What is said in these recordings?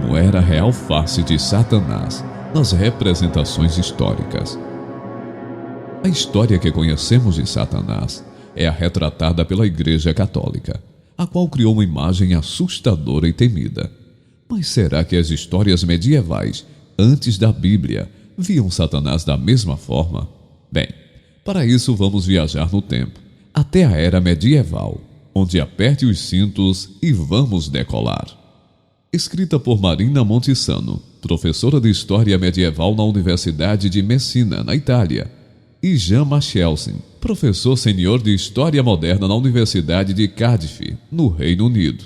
como era a real face de Satanás nas representações históricas. A história que conhecemos de Satanás é a retratada pela Igreja Católica, a qual criou uma imagem assustadora e temida. Mas será que as histórias medievais, antes da Bíblia, viam Satanás da mesma forma? Bem, para isso vamos viajar no tempo, até a era medieval, onde aperte os cintos e vamos decolar. Escrita por Marina Montesano, professora de História Medieval na Universidade de Messina, na Itália, e Jean Machelsen, professor sênior de História Moderna na Universidade de Cardiff, no Reino Unido.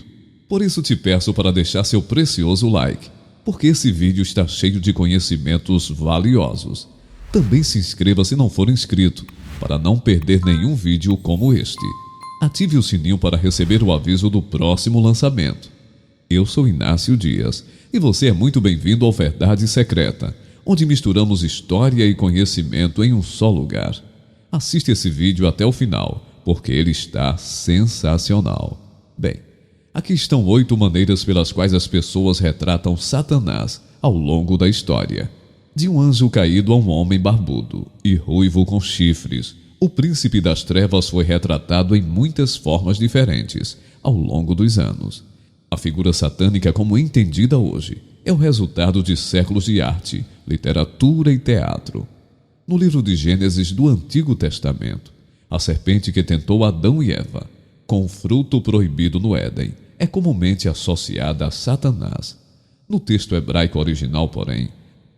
Por isso te peço para deixar seu precioso like, porque esse vídeo está cheio de conhecimentos valiosos. Também se inscreva se não for inscrito, para não perder nenhum vídeo como este. Ative o sininho para receber o aviso do próximo lançamento. Eu sou Inácio Dias e você é muito bem-vindo ao Verdade Secreta, onde misturamos história e conhecimento em um só lugar. Assista esse vídeo até o final, porque ele está sensacional. Bem, aqui estão 8 maneiras pelas quais as pessoas retratam Satanás ao longo da história. De um anjo caído a um homem barbudo e ruivo com chifres, o príncipe das trevas foi retratado em muitas formas diferentes ao longo dos anos. A figura satânica como entendida hoje é o resultado de séculos de arte, literatura e teatro. No livro de Gênesis do Antigo Testamento, a serpente que tentou Adão e Eva, com o fruto proibido no Éden, é comumente associada a Satanás. No texto hebraico original, porém,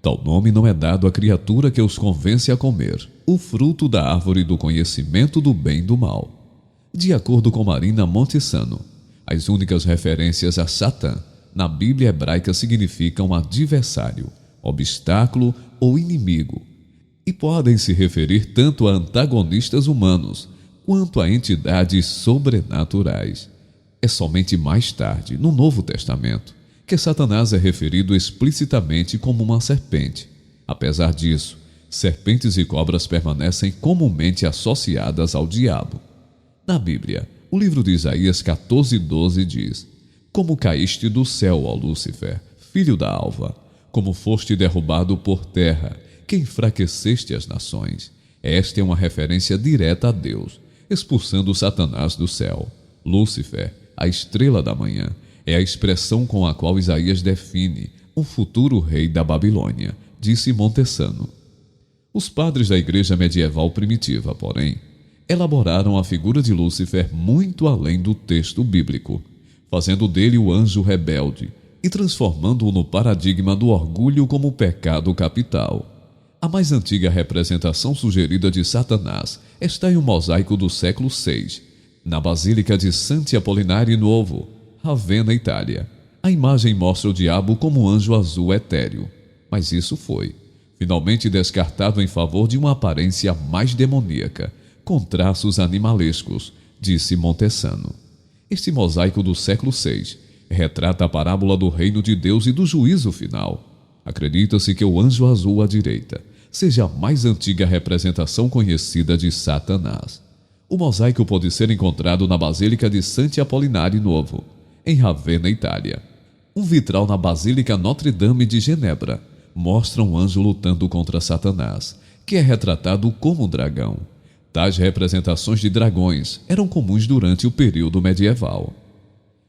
tal nome não é dado à criatura que os convence a comer o fruto da árvore do conhecimento do bem e do mal. De acordo com Marina Montesano, as únicas referências a Satã na Bíblia hebraica significam adversário, obstáculo ou inimigo, e podem se referir tanto a antagonistas humanos quanto a entidades sobrenaturais. É somente mais tarde, no Novo Testamento, que Satanás é referido explicitamente como uma serpente. Apesar disso, serpentes e cobras permanecem comumente associadas ao diabo. Na Bíblia, o livro de Isaías 14:12 diz: Como caíste do céu, ó Lúcifer, filho da alva, como foste derrubado por terra, que enfraqueceste as nações. Esta é uma referência direta a Deus, expulsando Satanás do céu. Lúcifer, a estrela da manhã, é a expressão com a qual Isaías define o futuro rei da Babilônia, disse Montesano. Os padres da igreja medieval primitiva, porém, elaboraram a figura de Lúcifer muito além do texto bíblico, fazendo dele o anjo rebelde e transformando-o no paradigma do orgulho como pecado capital. A mais antiga representação sugerida de Satanás está em um mosaico do século VI, na Basílica de Santi Apollinare Nuovo, Ravenna, Itália. A imagem mostra o diabo como um anjo azul etéreo, mas isso foi finalmente descartado em favor de uma aparência mais demoníaca, com traços animalescos, disse Montesano. Este mosaico do século VI retrata a parábola do reino de Deus e do juízo final. Acredita-se que o anjo azul à direita seja a mais antiga representação conhecida de Satanás. O mosaico pode ser encontrado na Basílica de Santi Apollinare Nuovo, em Ravenna, Itália. Um vitral na Basílica Notre-Dame de Genebra mostra um anjo lutando contra Satanás, que é retratado como um dragão. Tais representações de dragões eram comuns durante o período medieval.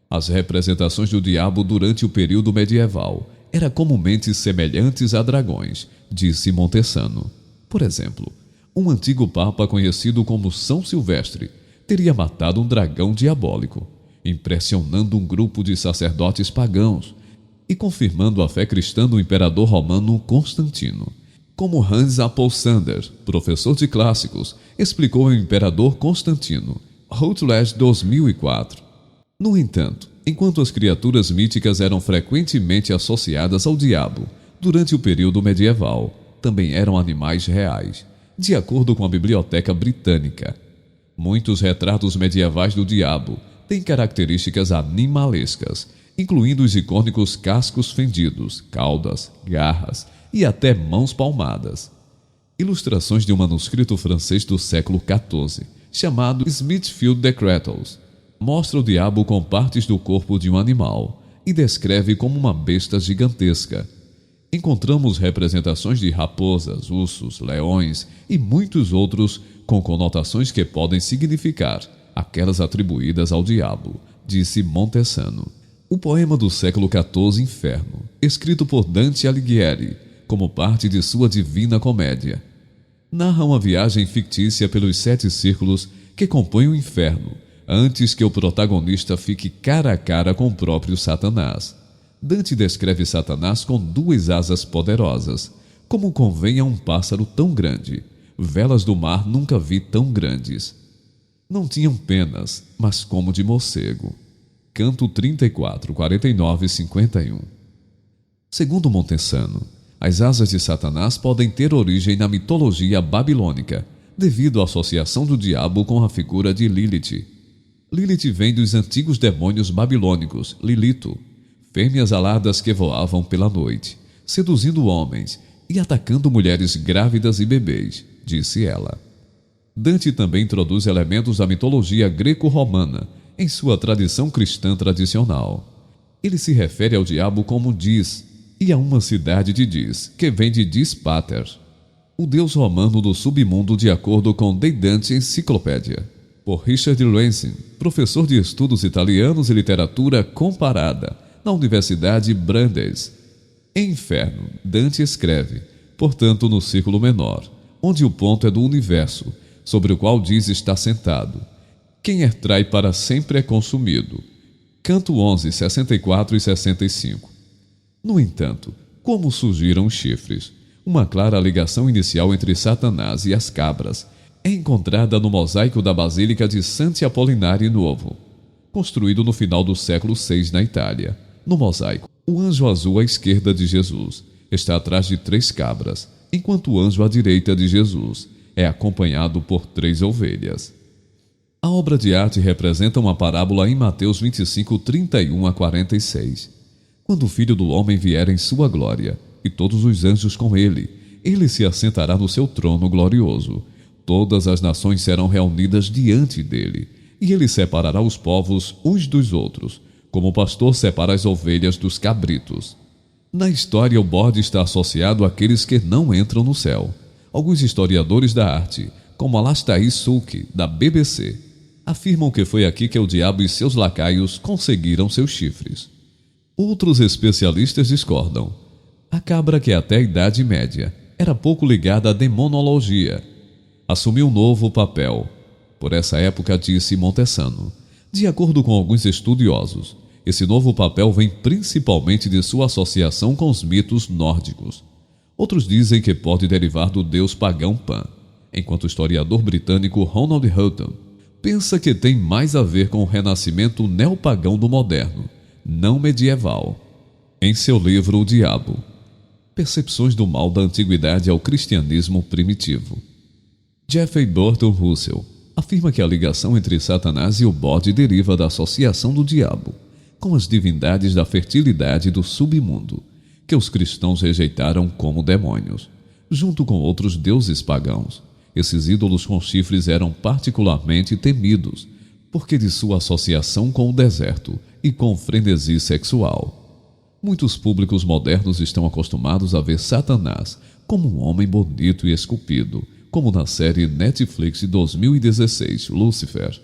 As representações do diabo durante o período medieval eram comumente semelhantes a dragões, disse Montesano. Por exemplo, um antigo papa conhecido como São Silvestre teria matado um dragão diabólico, impressionando um grupo de sacerdotes pagãos e confirmando a fé cristã do imperador romano Constantino. Como Hans Apolsander, professor de clássicos, explicou ao imperador Constantino, Routledge 2004. No entanto, enquanto as criaturas míticas eram frequentemente associadas ao diabo, durante o período medieval, também eram animais reais, de acordo com a Biblioteca Britânica. Muitos retratos medievais do diabo têm características animalescas, incluindo os icônicos cascos fendidos, caudas, garras e até mãos palmadas. Ilustrações de um manuscrito francês do século XIV, chamado Smithfield Decretals, mostra o diabo com partes do corpo de um animal, e descreve como uma besta gigantesca. Encontramos representações de raposas, ursos, leões e muitos outros com conotações que podem significar aquelas atribuídas ao diabo, disse Montesano. O poema do século XIV Inferno, escrito por Dante Alighieri como parte de sua Divina Comédia, narra uma viagem fictícia pelos 7 círculos que compõem o inferno, antes que o protagonista fique cara a cara com o próprio Satanás. Dante descreve Satanás com 2 asas poderosas, como convém a um pássaro tão grande. Velas do mar nunca vi tão grandes. Não tinham penas, mas como de morcego. Canto 34, 49 e 51. Segundo Montesano, as asas de Satanás podem ter origem na mitologia babilônica, devido à associação do diabo com a figura de Lilith. Lilith vem dos antigos demônios babilônicos, Lilito, fêmeas aladas que voavam pela noite, seduzindo homens e atacando mulheres grávidas e bebês, disse ela. Dante também introduz elementos da mitologia greco-romana em sua tradição cristã tradicional. Ele se refere ao diabo como Dis e a uma cidade de Dis, que vem de Dis Pater, o deus romano do submundo, de acordo com The Dante Encyclopedia, por Richard Lensing, professor de estudos italianos e literatura comparada na Universidade Brandeis. Em Inferno, Dante escreve, portanto, no círculo menor, onde o ponto é do universo, sobre o qual Dis está sentado. Quem retrai para sempre é consumido. Canto 11, 64 e 65. No entanto, como surgiram os chifres? Uma clara ligação inicial entre Satanás e as cabras é encontrada no mosaico da Basílica de Santi Apollinari Nuovo, construído no final do século VI na Itália. No mosaico, o anjo azul à esquerda de Jesus está atrás de 3 cabras, enquanto o anjo à direita de Jesus é acompanhado por 3 ovelhas. A obra de arte representa uma parábola em Mateus 25, 31 a 46. Quando o Filho do Homem vier em sua glória, e todos os anjos com ele, ele se assentará no seu trono glorioso. Todas as nações serão reunidas diante dele, e ele separará os povos uns dos outros, como o pastor separa as ovelhas dos cabritos. Na história, o bode está associado àqueles que não entram no céu. Alguns historiadores da arte, como Alastair Sulky, da BBC, afirmam que foi aqui que o diabo e seus lacaios conseguiram seus chifres. Outros especialistas discordam. A cabra, que até a Idade Média era pouco ligada à demonologia, assumiu um novo papel. Por essa época, disse Montesano. De acordo com alguns estudiosos, esse novo papel vem principalmente de sua associação com os mitos nórdicos. Outros dizem que pode derivar do deus pagão Pan, enquanto o historiador britânico Ronald Houghton pensa que tem mais a ver com o renascimento neopagão do moderno, não medieval. Em seu livro O Diabo, Percepções do Mal da Antiguidade ao Cristianismo Primitivo, Jeffrey Burton Russell afirma que a ligação entre Satanás e o bode deriva da associação do diabo com as divindades da fertilidade do submundo, que os cristãos rejeitaram como demônios, junto com outros deuses pagãos. Esses ídolos com chifres eram particularmente temidos, porque de sua associação com o deserto e com o frenesi sexual. Muitos públicos modernos estão acostumados a ver Satanás como um homem bonito e esculpido, como na série Netflix de 2016, Lucifer.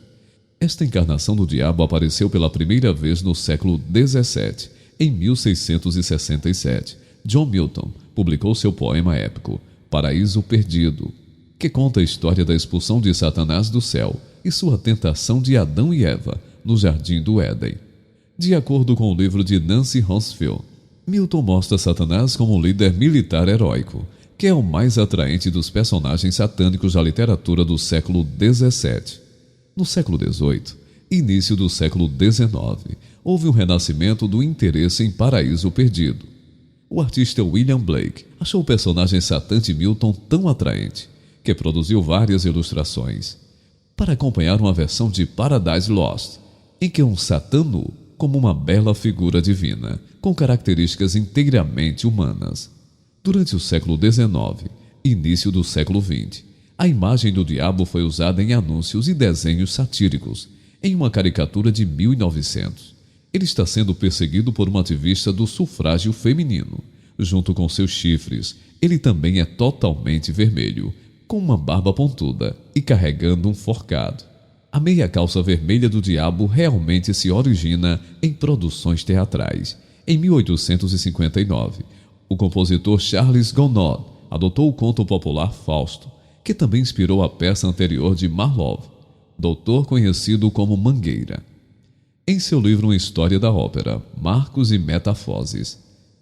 Esta encarnação do diabo apareceu pela primeira vez no século XVII, em 1667. John Milton publicou seu poema épico, Paraíso Perdido, que conta a história da expulsão de Satanás do céu e sua tentação de Adão e Eva no Jardim do Éden. De acordo com o livro de Nancy Hansfield, Milton mostra Satanás como um líder militar heróico, que é o mais atraente dos personagens satânicos da literatura do século XVII. No século XVIII, início do século XIX, houve um renascimento do interesse em Paraíso Perdido. O artista William Blake achou o personagem Satã de Milton tão atraente que produziu várias ilustrações para acompanhar uma versão de Paradise Lost, em que um Satã nu como uma bela figura divina, com características inteiramente humanas. Durante o século XIX e início do século XX, a imagem do diabo foi usada em anúncios e desenhos satíricos, em uma caricatura de 1900. Ele está sendo perseguido por uma ativista do sufrágio feminino. Junto com seus chifres, ele também é totalmente vermelho, com uma barba pontuda e carregando um forcado. A meia calça vermelha do diabo realmente se origina em produções teatrais. Em 1859, o compositor Charles Gounod adotou o conto popular Fausto, que também inspirou a peça anterior de Marlowe, doutor conhecido como Mangueira. Em seu livro Uma História da Ópera, Marcos e Metamorfoses,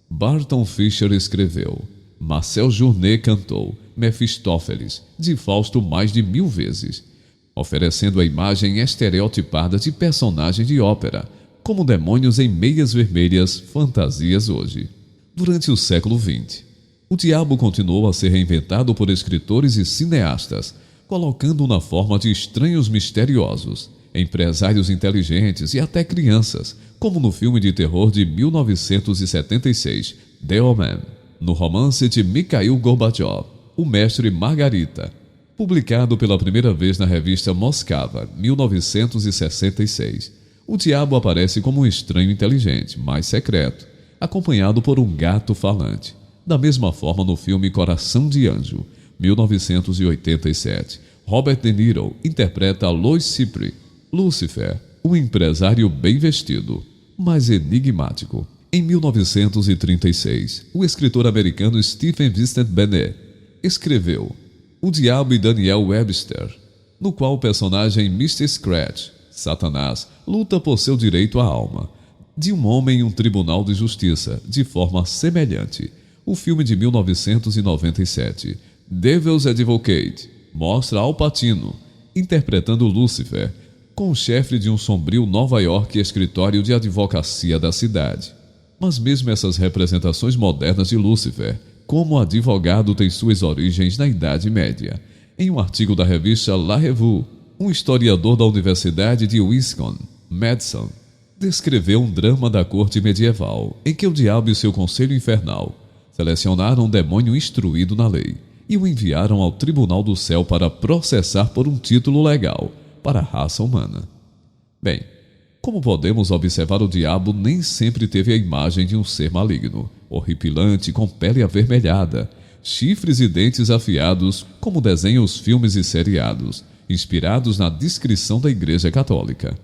Barton Fischer escreveu: Marcel Journet cantou Mefistófeles de Fausto mais de 1000 vezes, oferecendo a imagem estereotipada de personagem de ópera, como demônios em meias vermelhas, fantasias hoje. Durante o século XX, o diabo continuou a ser reinventado por escritores e cineastas, colocando-o na forma de estranhos misteriosos, empresários inteligentes e até crianças, como no filme de terror de 1976, The Omen, no romance de Mikhail Gorbachev, O Mestre Margarita, publicado pela primeira vez na revista Moscava, 1966. O diabo aparece como um estranho inteligente, mas secreto, acompanhado por um gato falante. Da mesma forma no filme Coração de Anjo, 1987, Robert De Niro interpreta Louis Cypri, Lúcifer, um empresário bem vestido, mas enigmático. Em 1936, o escritor americano Stephen Vincent Benet escreveu O Diabo e Daniel Webster, no qual o personagem Mr. Scratch, Satanás, luta por seu direito à alma de um homem em um tribunal de justiça, de forma semelhante. O filme de 1997, Devil's Advocate, mostra Al Pacino interpretando Lúcifer, com o chefe de um sombrio Nova York escritório de advocacia da cidade. Mas mesmo essas representações modernas de Lúcifer, como advogado, tem suas origens na Idade Média. Em um artigo da revista La Revue, um historiador da Universidade de Wisconsin-Madison descreveu um drama da corte medieval, em que o diabo e seu conselho infernal selecionaram um demônio instruído na lei e o enviaram ao tribunal do céu para processar por um título legal para a raça humana. Bem, como podemos observar, o diabo nem sempre teve a imagem de um ser maligno, horripilante, com pele avermelhada, chifres e dentes afiados, como desenham os filmes e seriados, inspirados na descrição da Igreja Católica.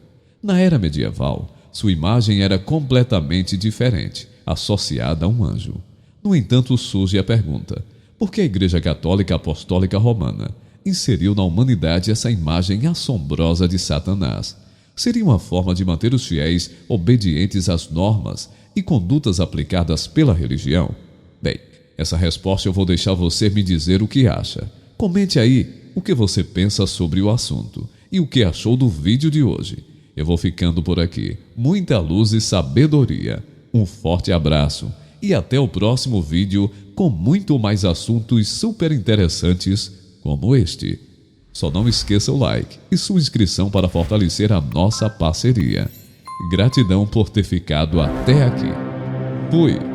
Na era medieval, sua imagem era completamente diferente, associada a um anjo. No entanto, surge a pergunta: por que a Igreja Católica Apostólica Romana inseriu na humanidade essa imagem assombrosa de Satanás? Seria uma forma de manter os fiéis obedientes às normas e condutas aplicadas pela religião? Bem, essa resposta eu vou deixar você me dizer o que acha. Comente aí o que você pensa sobre o assunto e o que achou do vídeo de hoje. Eu vou ficando por aqui. Muita luz e sabedoria. Um forte abraço e até o próximo vídeo com muito mais assuntos super interessantes como este. Só não esqueça o like e sua inscrição para fortalecer a nossa parceria. Gratidão por ter ficado até aqui. Fui!